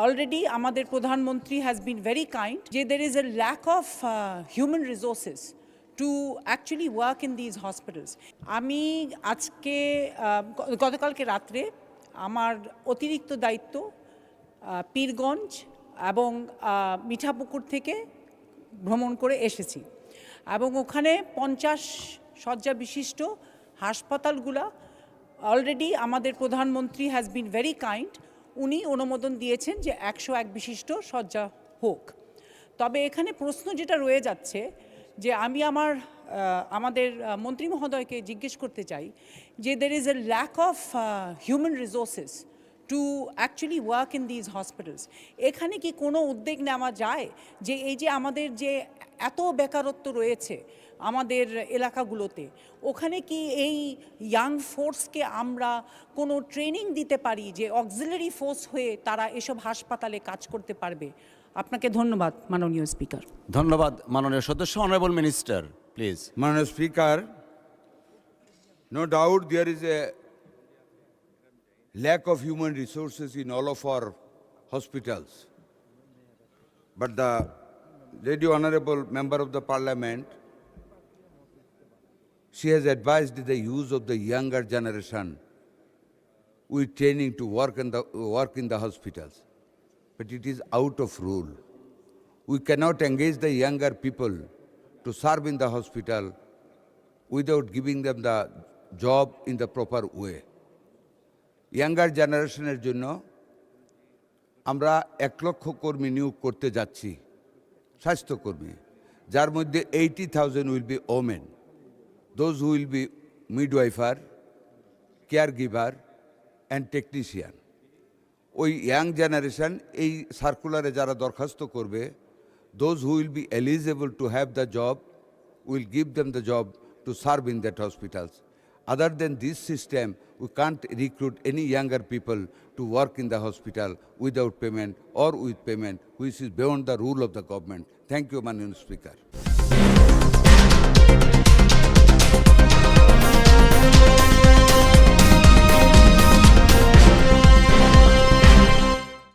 already আমাদের প্রধানমন্ত্রী has been very kind যে there is a lack of human resources to actually work in these hospitals. আমি আজকে গতকালকে রাত্রে আমার অতিরিক্ত দায়িত্ব পীরগঞ্জ এবং মিঠাপুকুর থেকে ভ্রমণ করে এসেছি এবং ওখানে 50 শয্যা বিশিষ্ট হাসপাতালগুলা অলরেডি আমাদের প্রধানমন্ত্রী হ্যাজ বিন ভেরি কাইন্ড, উনি অনুমোদন দিয়েছেন যে 101 বিশিষ্ট শয্যা হোক। তবে এখানে প্রশ্ন যেটা রয়ে যাচ্ছে যে আমি আমাদের মন্ত্রী মহোদয়কে জিজ্ঞেস করতে চাই যে there is a lack of human resources to actually work in these hospitals. এখানে কি কোনো উদ্যোগ নেওয়া যায় যে এই যে আমাদের যে এত বেকারত্ব রয়েছে আমাদের এলাকাগুলোতে, ওখানে কি এই ইয়াং ফোর্সকে আমরা কোনো ট্রেনিং দিতে পারি যে অক্সিলারি ফোর্স হয়ে তারা এসব হাসপাতালে কাজ করতে পারবে? আপনাকে ধন্যবাদ মাননীয় স্পিকার। ধন্যবাদ মাননীয় সদস্য। Honourable minister please. Honorable Speaker, no doubt there is a lack of human resources in all of our hospitals. But the Lady Honorable Member of the Parliament, she has advised the use of the younger generation with training to work in the hospitals. But it is out of rule. We cannot engage the younger people to serve in the hospital without giving them the job in the proper way. Younger generationের জন্য আমরা 1 লক্ষ কর্মী নিয়োগ করতে যাচ্ছি, স্বাস্থ্যকর্মী, যার মধ্যে 80,000 will be women. Those who will be midwifer, caregiver and technician. ওই ইয়াং জেনারেশন এই সার্কুলারে যারা দরখাস্ত করবে, those who will be eligible to have the job, will give them the job to serve in that hospitals. Other than this system, we can't recruit any younger people to work in the hospital without payment or with payment, which is beyond the rule of the government. Thank you, Honorable Speaker.